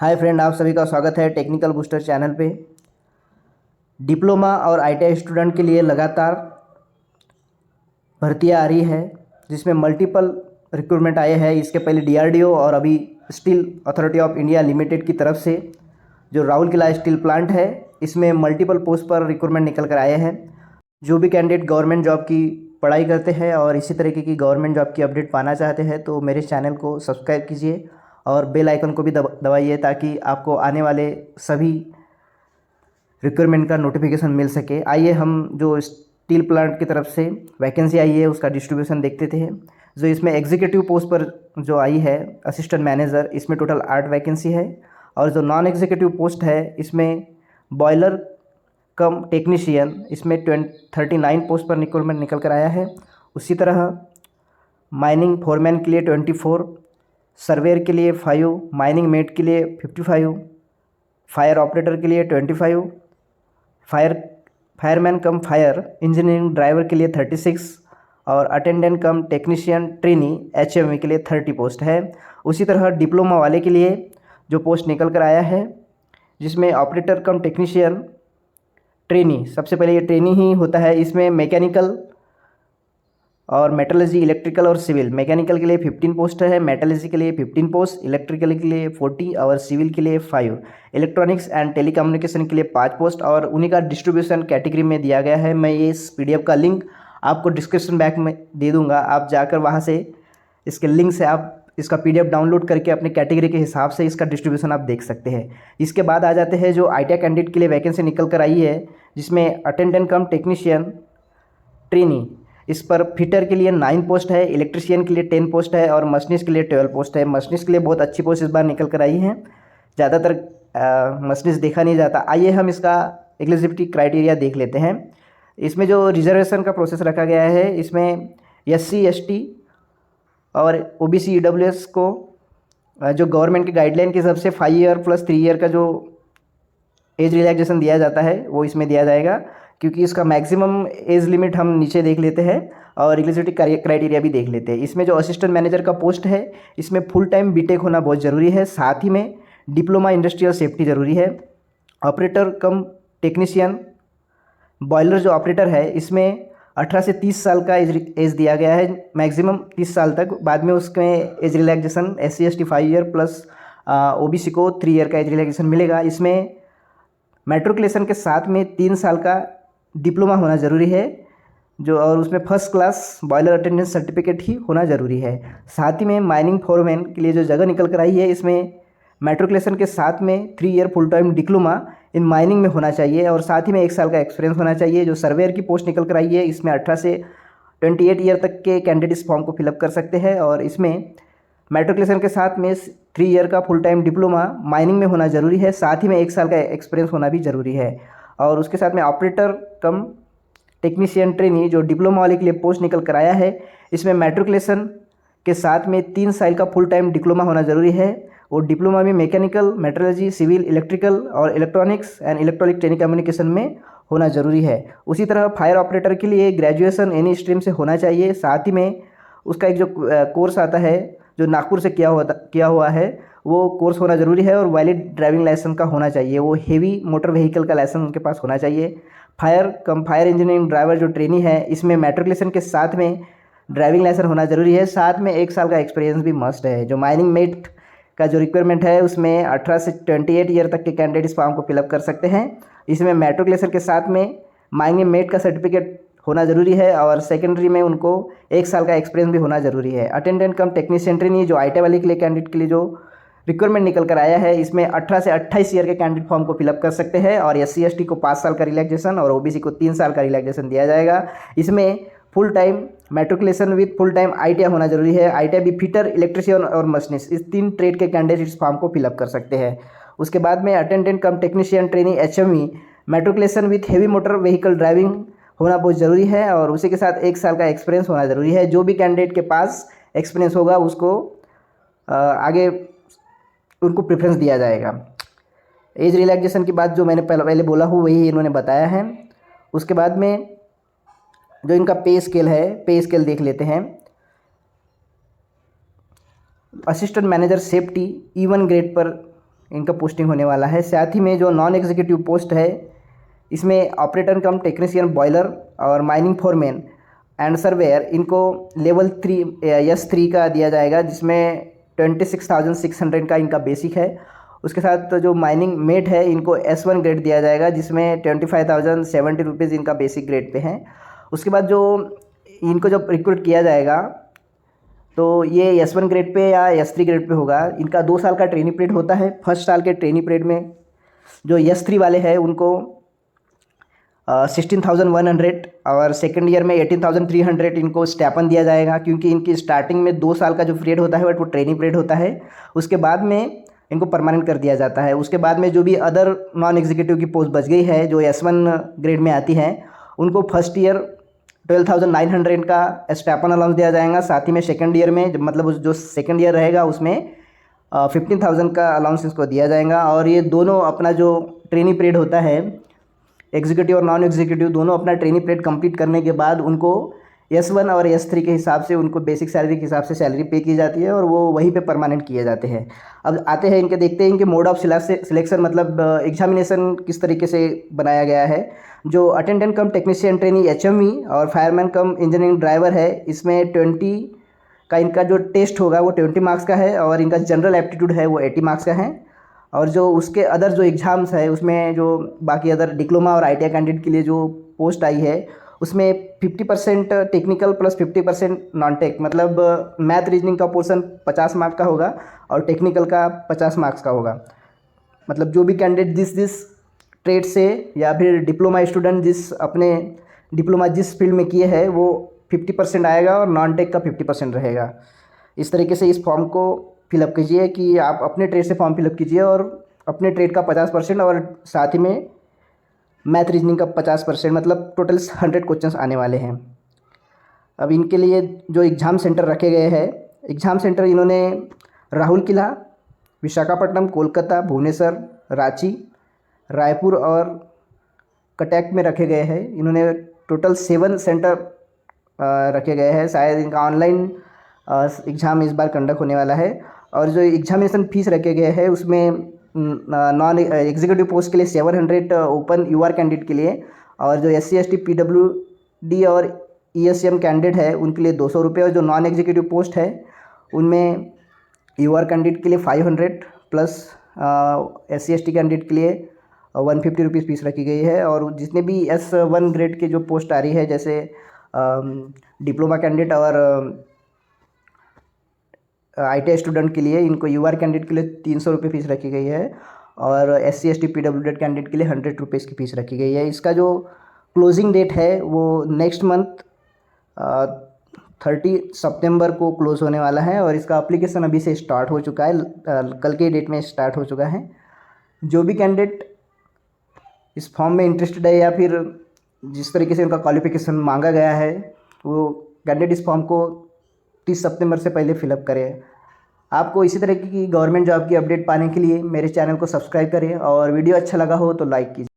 Hi friend, आप सभी का स्वागत है टेक्निकल बूस्टर चैनल पे। डिप्लोमा और आईटीआई स्टूडेंट के लिए लगातार भर्तियां आ रही है, जिसमें मल्टीपल रिक्रूटमेंट आए हैं। इसके पहले डीआरडीओ और अभी steel authority of India limited की तरफ से जो राउरकेला स्टील प्लांट है, इसमें मल्टीपल पोस्ट पर रिक्रूटमेंट निकल कर आए हैं। जो भी कैंडिडेट गवर्नमेंट जॉब की पढ़ाई करते हैं और इसी तरीके की गवर्नमेंट जॉब की अपडेट पाना चाहते हैं तो मेरे चैनल को सब्सक्राइब कीजिए और बेल आइकन को भी दबाइए ताकि आपको आने वाले सभी रिक्वायरमेंट का नोटिफिकेशन मिल सके। आइए हम जो स्टील प्लांट की तरफ से वैकेंसी आई है उसका डिस्ट्रीब्यूशन देखते थे। जो इसमें एग्जीक्यूटिव पोस्ट पर जो आई है असिस्टेंट मैनेजर, इसमें टोटल 8 वैकेंसी है। और जो नॉन एग्जीक्यूटिव पोस्ट है इसमें बॉयलर कम टेक्नीशियन, इसमें 39 पोस्ट पर रिक्रूटमेंट निकल कर आया है। उसी तरह माइनिंग फोरमैन के लिए 24, सर्वेयर के लिए 5, माइनिंग मेट के लिए 55, फायर ऑपरेटर के लिए 25, फायरमैन कम फायर इंजीनियरिंग ड्राइवर के लिए 36 और अटेंडेंट कम टेक्नीशियन ट्रेनी एचएमई के लिए 30 पोस्ट है। उसी तरह डिप्लोमा वाले के लिए जो पोस्ट निकल कर आया है, जिसमें ऑपरेटर कम टेक्नीशियन ट्रेनी, सबसे पहले ये ट्रेनी ही होता है। इसमें मैकेनिकल और मेटलर्जी, इलेक्ट्रिकल और सिविल। मैकेनिकल के लिए 15 पोस्ट है, मेटलर्जी के लिए 15 पोस्ट, इलेक्ट्रिकल के लिए 40 और सिविल के लिए 5, इलेक्ट्रॉनिक्स एंड टेलीकम्युनिकेशन के लिए 5 पोस्ट। और उन्हीं का डिस्ट्रीब्यूशन कैटेगरी में दिया गया है। मैं ये इस पीडीएफ का लिंक आपको डिस्क्रिप्शन बैग में दे दूंगा, आप जाकर वहाँ से इसके लिंक से आप इसका पीडीएफ डाउनलोड करके अपने कैटेगरी के हिसाब से इसका डिस्ट्रीब्यूशन आप देख सकते हैं। इसके बाद आ जाते हैं जो आईटीआई कैंडिडेट के लिए वैकेंसी निकल कर आई है, जिसमें अटेंडेंट कम टेक्नीशियन ट्रेनी, इस पर फिटर के लिए 9 पोस्ट है, इलेक्ट्रिशियन के लिए 10 पोस्ट है और मशीनिस्ट के लिए 12 पोस्ट है। मशीनिस्ट के लिए बहुत अच्छी पोस्ट इस बार निकल कर आई है, ज़्यादातर मशीनिस्ट देखा नहीं जाता। आइए हम इसका एलिजिबिलिटी क्राइटेरिया देख लेते हैं। इसमें जो रिजर्वेशन का प्रोसेस रखा गया है, इसमें SC ST और OBC EWS को जो गवर्नमेंट की गाइडलाइन के हिसाब से 5 ईयर प्लस 3 ईयर का जो एज रिलैक्सेशन दिया जाता है वो इसमें दिया जाएगा, क्योंकि इसका मैक्सिमम एज लिमिट हम नीचे देख लेते हैं और एलिजिबिलिटी क्राइटेरिया भी देख लेते हैं। इसमें जो असिस्टेंट मैनेजर का पोस्ट है, इसमें फुल टाइम बीटेक होना बहुत ज़रूरी है, साथ ही में डिप्लोमा इंडस्ट्रियल सेफ्टी ज़रूरी है। ऑपरेटर कम टेक्नीशियन बॉयलर जो ऑपरेटर है, इसमें 18 से 30 साल का एज दिया गया है, मैक्सिमम 30 साल तक। बाद में उसमें age relaxation SC ST 5 year plus OBC को 3 ईयर का एज रिलैक्सेशन मिलेगा। इसमें मैट्रिकुलेशन के साथ में 3 साल का डिप्लोमा होना ज़रूरी है जो, और उसमें first class boiler attendance certificate ही होना ज़रूरी है। साथ ही में माइनिंग फोरमैन के लिए जो जगह निकल कर आई है, इसमें मैट्रिकुलेशन के साथ में 3 year full time diploma in mining में होना चाहिए और साथ ही में 1 साल का एक्सपीरियंस होना चाहिए। जो सर्वेयर की पोस्ट निकल कर आई है, इसमें 18 से 28 ईयर तक के कैंडिडेट इस फॉर्म को फिलअप कर सकते हैं और इसमें मैट्रिकुलेशन के साथ में 3 ईयर का फुल टाइम डिप्लोमा माइनिंग में होना ज़रूरी है, साथ ही में 1 साल का एक्सपीरियंस होना भी ज़रूरी है। और उसके साथ में ऑपरेटर कम टेक्नीशियन ट्रेनी जो डिप्लोमा वाले के लिए पोस्ट निकल कर आया है, इसमें मैट्रिकुलेशन के साथ में 3 साल का फुल टाइम डिप्लोमा होना ज़रूरी है। और डिप्लोमा में मैकेनिकल, मेटलर्जी, सिविल, इलेक्ट्रिकल और इलेक्ट्रॉनिक्स एंड इलेक्ट्रॉनिक टेलीकम्युनिकेशन में होना ज़रूरी है। उसी तरह फायर ऑपरेटर के लिए ग्रेजुएशन एनी स्ट्रीम से होना चाहिए, साथ ही में उसका एक जो कोर्स आता है जो नागपुर से किया हुआ है वो कोर्स होना ज़रूरी है और वैलिड ड्राइविंग लाइसेंस का होना चाहिए। वो हेवी मोटर व्हीकल का लाइसेंस उनके पास होना चाहिए। फायर इंजीनियरिंग ड्राइवर जो ट्रेनी है, इसमें मैट्रिकुलेशन के साथ में ड्राइविंग लाइसेंस होना ज़रूरी है, साथ में 1 साल का एक्सपीरियंस भी मस्ट है। जो माइनिंग मेट का जो रिक्वायरमेंट है, उसमें 18 से 28 ईयर तक के कैंडिडेट इस फॉर्म को फिलअप कर सकते हैं। इसमें मैट्रिकुलेशन के साथ में माइनिंग मेट का सर्टिफिकेट होना ज़रूरी है और सेकेंडरी में उनको 1 साल का एक्सपीरियंस भी होना ज़रूरी है। अटेंडेंट कम टेक्नीशियन ट्रेनी जो आईटीआई वाले के लिए कैंडिडेट के लिए जो रिक्वायरमेंट निकल कर आया है, इसमें 18 से 28 ईयर के कैंडिडेट फॉर्म को फिलअप कर सकते हैं और SC ST को 5 साल का रिलैक्सेशन और OBC को 3 साल का रिलैक्सेशन दिया जाएगा। इसमें full time matriculation with full time ITI होना जरूरी है। ITI भी फिटर, इलेक्ट्रिशियन और मशीनिस्ट, इस 3 ट्रेड के कैंडिडेट इस फॉर्म को फिलअप कर सकते हैं। उसके बाद में attendant come technician trainee HME matriculation with heavy motor vehicle driving होना बहुत ज़रूरी है और उसी के साथ 1 साल का एक्सपीरियंस होना ज़रूरी है। जो भी कैंडिडेट के पास एक्सपीरियंस होगा उसको आगे उनको प्रेफरेंस दिया जाएगा। एज रिलैक्सेशन की बात जो मैंने पहले बोला हूँ वही इन्होंने बताया है। उसके बाद में जो इनका पे स्केल है, पे स्केल देख लेते हैं। Assistant manager safety E1 grade पर इनका पोस्टिंग होने वाला है। साथ ही में जो नॉन एग्जीक्यूटिव पोस्ट है इसमें ऑपरेटर कम टेक्नीशियन बॉयलर और माइनिंग फोरमैन एंड सर्वेयर इनको लेवल 3 S3 का दिया जाएगा, जिसमें 26,600 का इनका बेसिक है। उसके साथ जो माइनिंग मेट है इनको S1 ग्रेड दिया जाएगा, जिसमें 25,070 रुपीज़ इनका बेसिक ग्रेड पे है। उसके बाद जो इनको जब रिक्रूट किया जाएगा तो ये S1 ग्रेड पे या S3 ग्रेड पे होगा। इनका 2 साल का ट्रेनिंग पीरियड होता है। फर्स्ट साल के ट्रेनिंग पीरियड में जो S3 वाले हैं उनको 16,100 और सेकेंड ईयर में 18,300 इनको स्टेपन दिया जाएगा, क्योंकि इनकी स्टार्टिंग में 2 साल का जो पीरियड होता है वो ट्रेनिंग पीरियड होता है। उसके बाद में इनको परमानेंट कर दिया जाता है। उसके बाद में जो भी अदर नॉन एग्जीक्यूटिव की पोस्ट बच गई है जो S1 ग्रेड में आती है उनको फर्स्ट ईयर 12,900 का स्टेपन अलाउंस दिया जाएगा। साथ ही में सेकेंड ईयर में मतलब जो सेकेंड ईयर रहेगा उसमें 15,000 का अलाउंस इसको दिया जाएगा। और ये दोनों अपना जो ट्रेनिंग पीरियड होता है, एग्जीक्यूटिव और नॉन एग्जीक्यूटिव दोनों अपना ट्रेनिंग पीरियड कंप्लीट करने के बाद उनको S1 और S3 के हिसाब से उनको बेसिक सैलरी के हिसाब से सैलरी पे की जाती है और वो वहीं पे परमानेंट किए जाते हैं। अब आते हैं इनके, देखते हैं इनके मोड ऑफ सिलेक्शन मतलब एग्जामिनेशन किस तरीके से बनाया गया है। जो अटेंडेंट कम टेक्नीशियन ट्रेनी HME और फायरमैन कम इंजीनियरिंग ड्राइवर है, इसमें 20 का इनका जो टेस्ट होगा वो 20 मार्क्स का है और इनका जनरल एप्टीट्यूड है वो 80 मार्क्स का है। और जो उसके अदर जो एग्ज़ाम्स है उसमें जो बाकी अदर डिप्लोमा और ITI कैंडिडेट के लिए जो पोस्ट आई है उसमें 50% टेक्निकल प्लस 50% नॉन टेक, मतलब मैथ रीजनिंग का पोर्शन 50 मार्क्स का होगा और टेक्निकल का 50 मार्क्स का होगा। मतलब जो भी कैंडिडेट जिस ट्रेड से या फिर डिप्लोमा स्टूडेंट जिस अपने डिप्लोमा जिस फील्ड में किए हैं वो 50% आएगा और नॉन टेक का 50% रहेगा। इस तरीके से इस फॉर्म को फिलअप कीजिए कि आप अपने ट्रेड से फॉर्म फिलअप कीजिए और अपने ट्रेड का 50% और साथ ही में मैथ रीजनिंग का 50%, मतलब टोटल 100 क्वेश्चंस आने वाले हैं। अब इनके लिए जो एग्ज़ाम सेंटर रखे गए हैं, एग्ज़ाम सेंटर इन्होंने राहुल किला, विशाखापट्टनम, कोलकाता, भुवनेश्वर, रांची, रायपुर और कटक में रखे गए हैं। इन्होंने टोटल 7 सेंटर रखे गए हैं। शायद इनका ऑनलाइन एग्ज़ाम इस बार कंडक्ट होने वाला है। और जो एग्जामिनेशन फीस रखे गए हैं उसमें नॉन एग्जीक्यूटिव पोस्ट के लिए 700 ओपन UR कैंडिडेट के लिए, और जो SC ST PWD और ESM कैंडिडेट है उनके लिए 200 रुपये, और जो नॉन एग्जीक्यूटिव पोस्ट है उनमें UR कैंडिडेट के लिए 500 प्लस SC ST कैंडिडेट के लिए 150 रुपीज़ फीस रखी गई है। और जितने भी S1 ग्रेड के जो पोस्ट आ रही है जैसे डिप्लोमा कैंडिडेट और ITI स्टूडेंट के लिए, इनको UR कैंडिडेट के लिए 300 रुपये फीस रखी गई है और SC ST PWD कैंडिडेट के लिए 100 रुपीज़ की फ़ीस रखी गई है। इसका जो क्लोजिंग डेट है वो नेक्स्ट मंथ 30 सितंबर को क्लोज़ होने वाला है और इसका एप्लीकेशन अभी से स्टार्ट हो चुका है, कल के डेट में स्टार्ट हो चुका है। जो भी कैंडिडेट इस फॉर्म में इंटरेस्टेड है या फिर जिस तरीके से उनका क्वालिफिकेशन मांगा गया है वो कैंडिडेट इस फॉर्म को 30 सितंबर से पहले फिलअप करें। आपको इसी तरह की गवर्नमेंट जॉब की अपडेट पाने के लिए मेरे चैनल को सब्सक्राइब करें और वीडियो अच्छा लगा हो तो लाइक कीजिए।